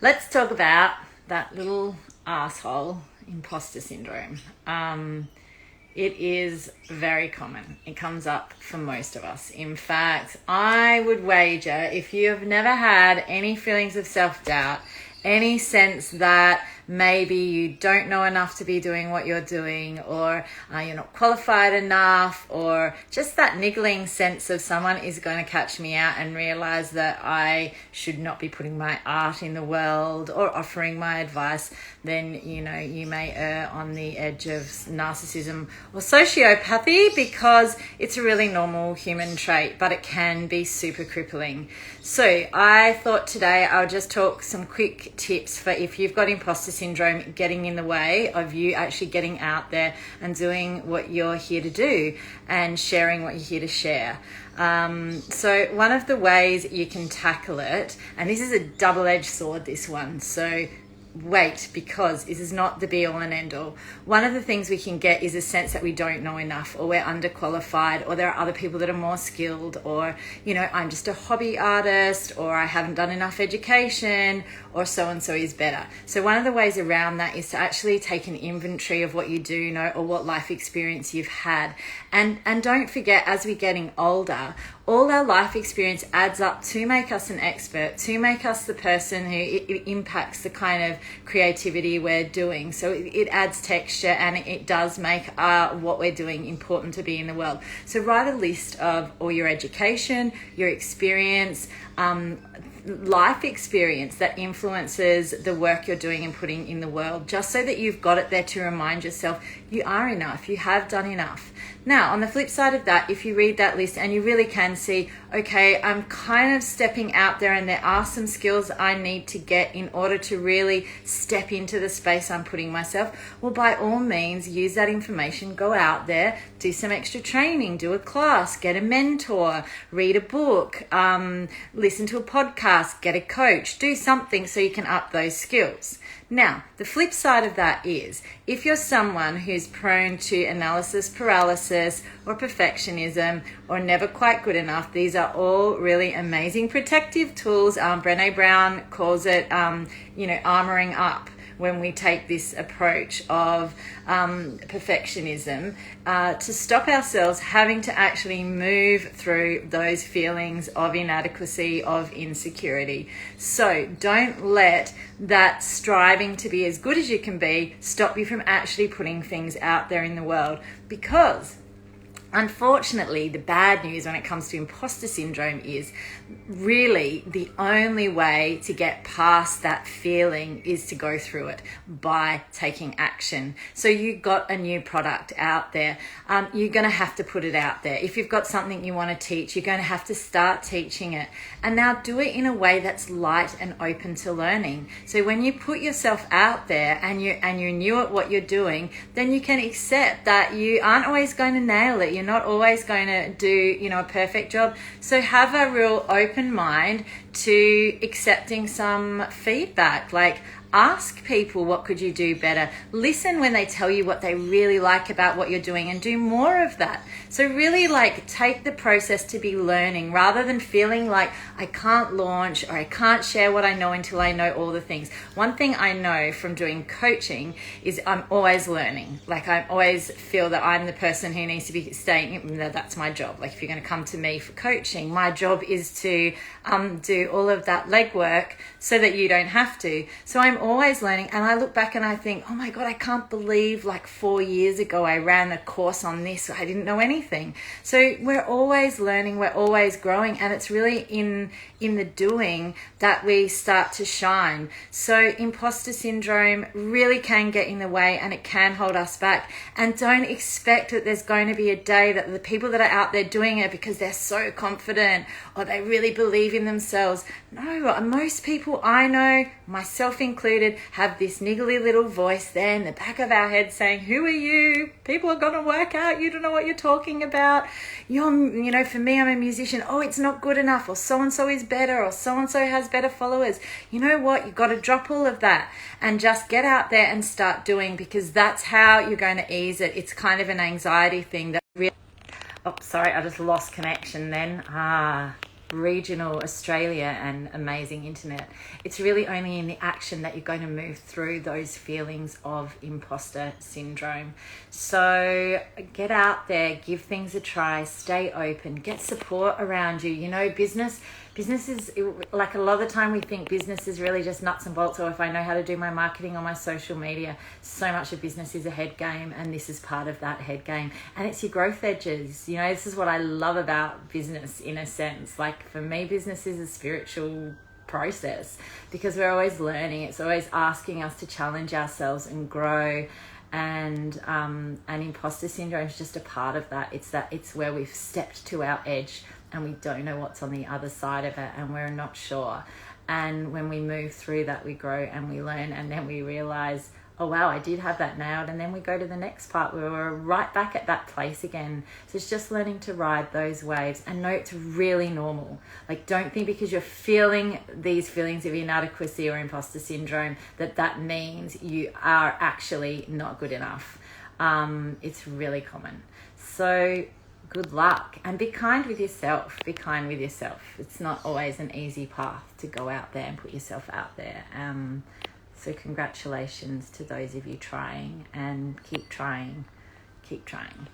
Let's talk about that little arsehole, imposter syndrome. It is very common. It comes up for most of us. In fact, I would wager if you have never had any feelings of self-doubt, any sense that maybe you don't know enough to be doing what you're doing, or you're not qualified enough, or just that niggling sense of someone is going to catch me out and realize that I should not be putting my art in the world or offering my advice, then you may err on the edge of narcissism or sociopathy, because it's a really normal human trait, but it can be super crippling. So I thought today I'll just talk some quick tips for if you've got imposter syndrome getting in the way of you actually getting out there and doing what you're here to do and sharing what you're here to share. So one of the ways you can tackle it, and this is a double-edged sword, this one, so wait, because this is not the be all and end all. One of the things we can get is a sense that we don't know enough, or we're underqualified, or there are other people that are more skilled, or I'm just a hobby artist, or I haven't done enough education, or so and so is better. So one of the ways around that is to actually take an inventory of what you do know or what life experience you've had. And don't forget, as we're getting older, all our life experience adds up to make us an expert, to make us the person who it impacts the kind of creativity we're doing. So it adds texture, and it does make what we're doing important to be in the world. So write a list of all your education, your experience, life experience that influences the work you're doing and putting in the world, just so that you've got it there to remind yourself you are enough, you have done enough. Now, on the flip side of that, if you read that list and you really can see, okay, I'm kind of stepping out there and there are some skills I need to get in order to really step into the space I'm putting myself, well, by all means, use that information, go out there, do some extra training, do a class, get a mentor, read a book, listen to a podcast, get a coach, do something so you can up those skills. Now, the flip side of that is, if you're someone who's prone to analysis paralysis or perfectionism or never quite good enough, these are all really amazing protective tools. Brené Brown calls it, armoring up, when we take this approach of perfectionism, to stop ourselves having to actually move through those feelings of inadequacy, of insecurity. So don't let that striving to be as good as you can be stop you from actually putting things out there in the world, because unfortunately, the bad news when it comes to imposter syndrome is really the only way to get past that feeling is to go through it by taking action. So you got a new product out there. You're going to have to put it out there. If you've got something you want to teach, you're going to have to start teaching it. And now do it in a way that's light and open to learning. So when you put yourself out there and you're new at what you're doing, then you can accept that you aren't always going to nail it. You're not always going to do, a perfect job. So have a real open mind to accepting some feedback. Like, ask people, what could you do better? Listen when they tell you what they really like about what you're doing, and do more of that. So really, take the process to be learning, rather than feeling like I can't launch or I can't share what I know until I know all the things. One thing I know from doing coaching is I'm always learning. I always feel that I'm the person who needs to be staying, that's my job. If you're going to come to me for coaching, my job is to do all of that legwork so that you don't have to. So I'm always learning, and I look back and I think, oh my God, I can't believe 4 years ago I ran a course on this. I didn't know anything. So we're always learning, we're always growing, and it's really in the doing that we start to shine. So imposter syndrome really can get in the way, and it can hold us back. And don't expect that there's going to be a day that the people that are out there doing it because they're so confident or they really believe in themselves. No, most people I know, myself included, have this niggly little voice there in the back of our head saying, who are you? People are going to work out. You don't know what you're talking about. For me, I'm a musician. Oh, it's not good enough. Or so-and-so is better. Or so-and-so has better followers. You know what? You've got to drop all of that and just get out there and start doing, because that's how you're going to ease it. It's kind of an anxiety thing that really... Oh, sorry, I just lost connection then. regional Australia and amazing internet, it's really only in the action that you're going to move through those feelings of imposter syndrome. So get out there, give things a try, stay open, get support around you. You know, business is, like, a lot of the time we think business is really just nuts and bolts, or if I know how to do my marketing or my social media. So much of business is a head game, and this is part of that head game. And it's your growth edges. You know, this is what I love about business, in a sense. Like, for me, business is a spiritual process, because we're always learning. It's always asking us to challenge ourselves and grow. And imposter syndrome is just a part of that. It's where we've stepped to our edge and we don't know what's on the other side of it, and we're not sure. And when we move through that, we grow and we learn, and then we realize, oh wow, I did have that nailed. And then we go to the next part where we're right back at that place again. So it's just learning to ride those waves and know it's really normal. Like, don't think because you're feeling these feelings of inadequacy or imposter syndrome that means you are actually not good enough. It's really common. So good luck, and be kind with yourself. Be kind with yourself. It's not always an easy path to go out there and put yourself out there. So congratulations to those of you trying, and keep trying. Keep trying.